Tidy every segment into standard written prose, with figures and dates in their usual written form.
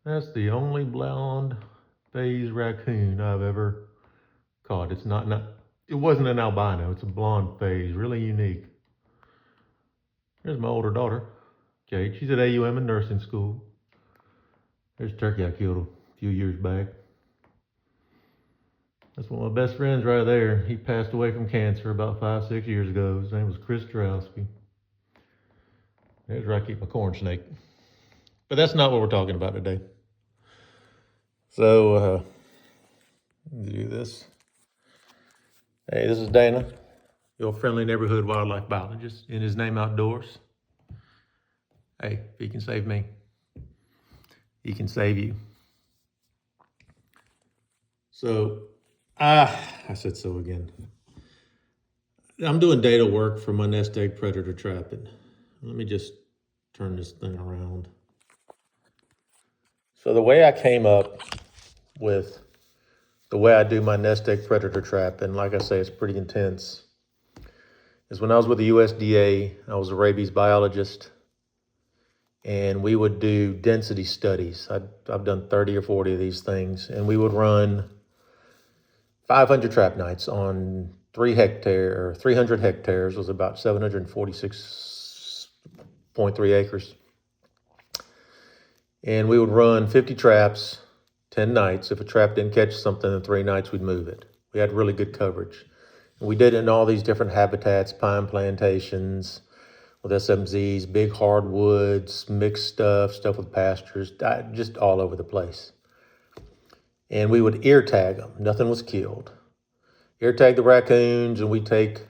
That's the only blonde phase raccoon I've ever caught. It wasn't an albino, it's a blonde phase, really unique. There's my older daughter, Kate. She's at AUM in nursing school. There's a turkey I killed a few years back. That's one of my best friends right there. He passed away from cancer about 5, 6 years ago. His name was Chris Jarowski. There's where I keep my corn snake. But that's not what we're talking about today. So, do this. Hey, this is Dana, your friendly neighborhood wildlife biologist in his name outdoors. Hey, if he can save me, he can save you. So, I said so again. I'm doing data work for my nest egg predator trapping. Let me just turn this thing around. So the way I came up with the way I do my nest egg predator trapping, like I say, it's pretty intense, is when I was with the USDA, I was a rabies biologist, and we would do density studies. I've done 30 or 40 of these things, and we would run 500 trap nights on 300 hectares, was about 746.3 acres. And we would run 50 traps, 10 nights. If a trap didn't catch something in 3 nights, we'd move it. We had really good coverage. And we did it in all these different habitats, pine plantations with SMZs, big hardwoods, mixed stuff with pastures, just all over the place. And we would ear tag them. Nothing was killed. Ear tag the raccoons, and we'd take,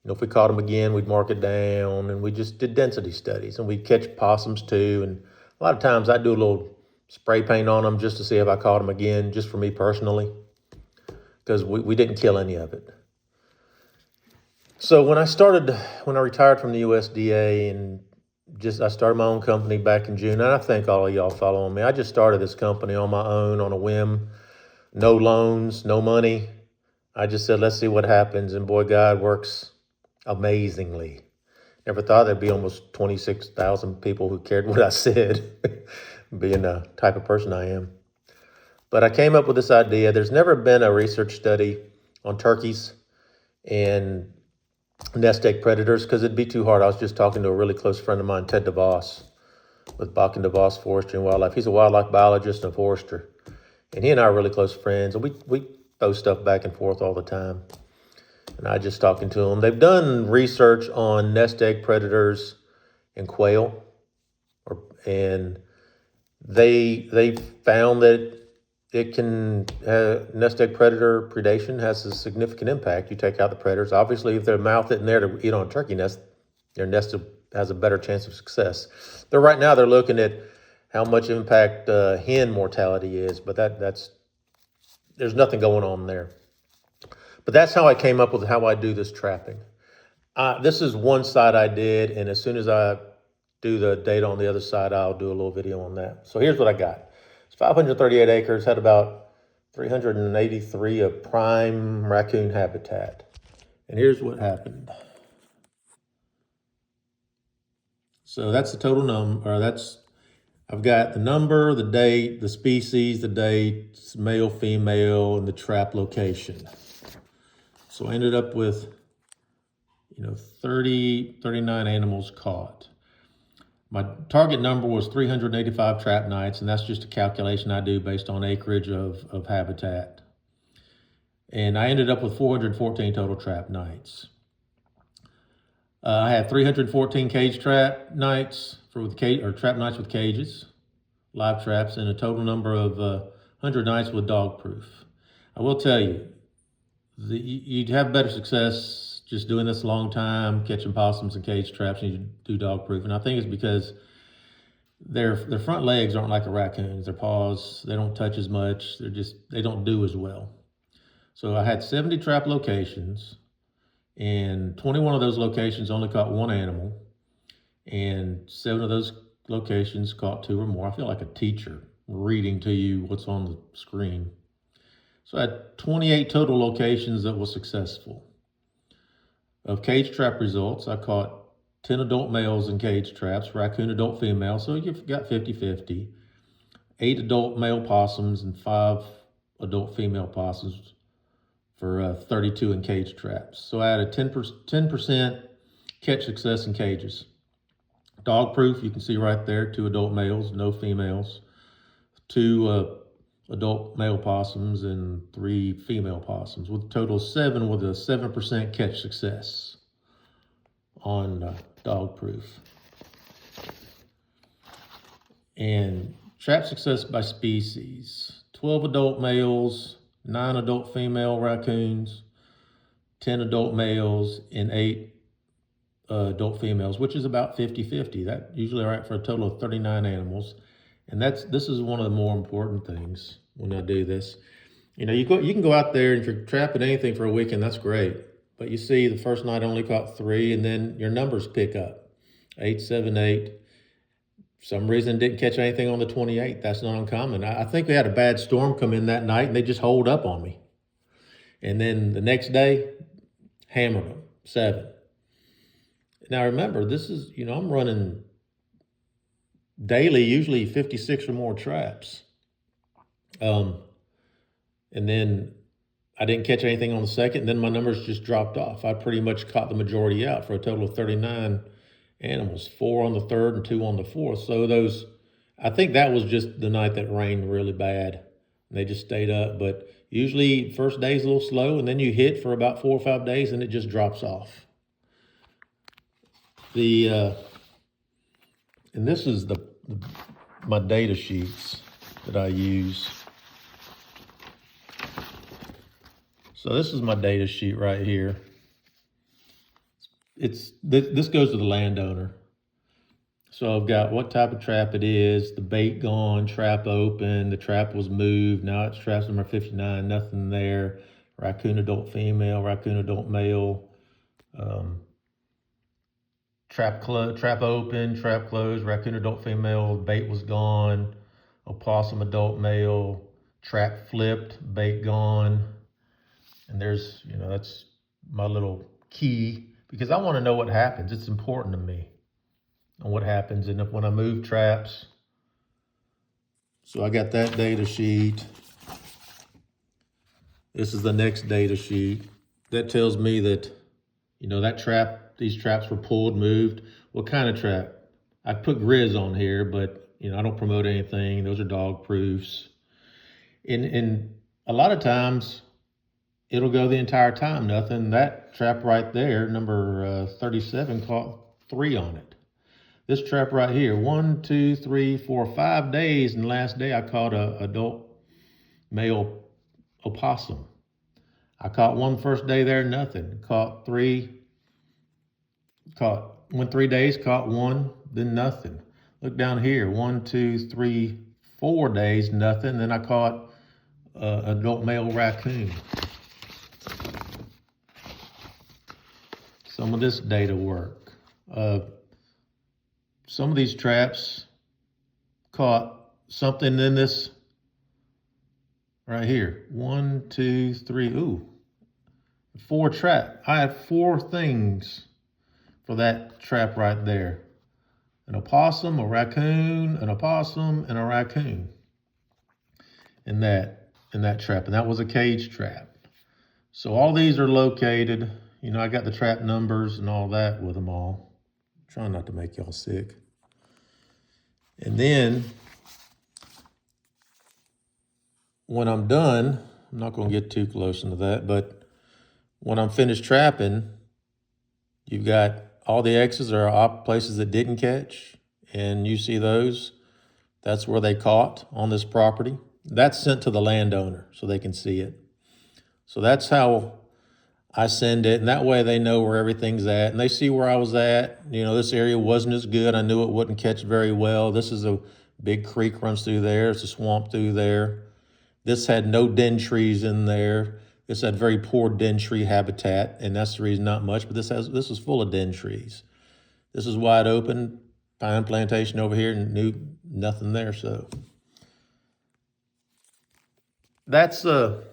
if we caught them again, we'd mark it down, and we just did density studies. And we'd catch possums too. And a lot of times I'd do a little spray paint on them just to see if I caught them again, just for me personally, because we didn't kill any of it. So when I retired from the USDA and I started my own company back in June, and I thank all of y'all following me. I just started this company on my own, on a whim, no loans, no money. I just said, let's see what happens. And boy, God works amazingly. Never thought there'd be almost 26,000 people who cared what I said, being the type of person I am. But I came up with this idea. There's never been a research study on turkeys and nest egg predators because it'd be too hard. I was just talking to a really close friend of mine, Ted DeVos, with Bach and DeVos Forestry and Wildlife. He's a wildlife biologist and a forester. And he and I are really close friends. And we throw stuff back and forth all the time. And I just talking to him. They've done research on nest egg predators and quail. And they found that nest egg predator predation has a significant impact. You take out the predators. Obviously, if their mouth isn't there to eat on a turkey nest, their nest has a better chance of success. Right now they're looking at how much impact hen mortality is, but there's nothing going on there. But that's how I came up with how I do this trapping. This is one side I did, and as soon as I do the data on the other side, I'll do a little video on that. So here's what I got. It's 538 acres, had about 383 of prime raccoon habitat. And here's what happened. So that's the total number, I've got the number, the date, the species, the date, male, female, and the trap location. So I ended up with, 39 animals caught. My target number was 385 trap nights, and that's just a calculation I do based on acreage of habitat. And I ended up with 414 total trap nights. I had 314 cage trap nights trap nights with cages, live traps, and a total number of 100 nights with dog proof. I will tell you, you'd have better success just doing this a long time, catching possums and cage traps, and you do dog proof. And I think it's because their front legs aren't like a raccoon's. Their paws, they don't touch as much. They don't do as well. So I had 70 trap locations, and 21 of those locations only caught one animal, and 7 of those locations caught 2 or more. I feel like a teacher reading to you what's on the screen. So I had 28 total locations that were successful. Of cage trap results, I caught 10 adult males in cage traps, raccoon adult female, so you've got 50-50. 8 adult male possums and 5 adult female possums for 32 in cage traps. So I had a 10% catch success in cages. Dog proof, you can see right there, 2 adult males, no females. 2 adult male possums and 3 female possums, with a total of 7 with a 7% catch success on dog proof. And trap success by species: 12 adult males, 9 adult female raccoons, 10 adult males, and 8 adult females, which is about 50-50. That usually right for a total of 39 animals. And this is one of the more important things when I do this. You know, you can go out there, and if you're trapping anything for a weekend, that's great. But you see, the first night I only caught 3, and then your numbers pick up: 8, 7, 8. For some reason, didn't catch anything on the 28th. That's not uncommon. I think we had a bad storm come in that night, and they just holed up on me. And then the next day, hammered them, 7. Now remember, this is, I'm running daily, usually 56 or more traps. And then I didn't catch anything on the second, and then my numbers just dropped off. I pretty much caught the majority out for a total of 39 animals, 4 on the third and 2 on the fourth. So I think that was just the night that rained really bad, and they just stayed up. But usually first day's a little slow, and then you hit for about 4 or 5 days, and it just drops off. And this is my data sheets that I use. So this is my data sheet right here. This goes to the landowner. So I've got what type of trap it is, the bait gone, trap open, the trap was moved, now it's trap number 59, nothing there. Raccoon adult female, raccoon adult male, trap open, trap closed, raccoon adult female, bait was gone, opossum adult male, trap flipped, bait gone. And there's, that's my little key, because I want to know what happens. It's important to me on what happens. And when I move traps, so I got that data sheet. This is the next data sheet. That tells me that, these traps were pulled, moved. What kind of trap? I put Grizz on here, but, I don't promote anything. Those are dog proofs. And a lot of times, it'll go the entire time, nothing. That trap right there, number 37, caught 3 on it. This trap right here, 1, 2, 3, 4, 5 days, and the last day I caught a adult male opossum. I caught 1 first day there, nothing. Went 3 days, caught 1, then nothing. Look down here, 1, 2, 3, 4 days, nothing. Then I caught adult male raccoon. Some of this data work. Some of these traps caught something in this right here. 1, 2, 3, 4 trap. I had 4 things for that trap right there. An opossum, a raccoon, an opossum, and a raccoon in that trap. And that was a cage trap. So all these are located. I got the trap numbers and all that with them all. I'm trying not to make y'all sick. And then when I'm done, I'm not going to get too close into that, but when I'm finished trapping, you've got all the X's are places that didn't catch, and you see those. That's where they caught on this property. That's sent to the landowner so they can see it. So that's how I send it, and that way they know where everything's at, and they see where I was at. This area wasn't as good. I knew it wouldn't catch very well. This is a big creek runs through there. It's a swamp through there. This had no den trees in there. This had very poor den tree habitat, and that's the reason not much, but this was full of den trees. This is wide open, pine plantation over here, and nothing there, so. That's kind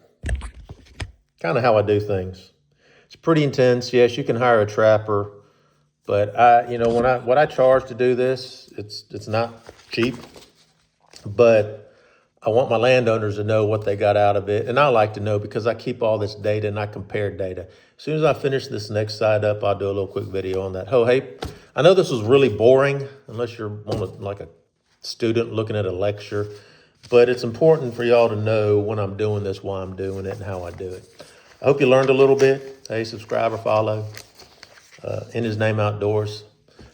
of how I do things. It's pretty intense. Yes, you can hire a trapper, but what I charge to do this, it's not cheap, but I want my landowners to know what they got out of it. And I like to know because I keep all this data and I compare data. As soon as I finish this next side up, I'll do a little quick video on that. Oh, hey, I know this was really boring unless you're like a student looking at a lecture, but it's important for y'all to know when I'm doing this, why I'm doing it, and how I do it. I hope you learned a little bit. Hey, subscribe or follow. In His Name Outdoors.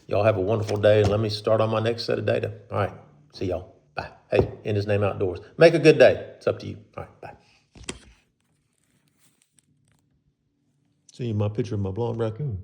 Y'all have a wonderful day, and let me start on my next set of data. All right, see y'all. Bye. Hey, In His Name Outdoors. Make a good day. It's up to you. All right, bye. See my picture of my blonde raccoon.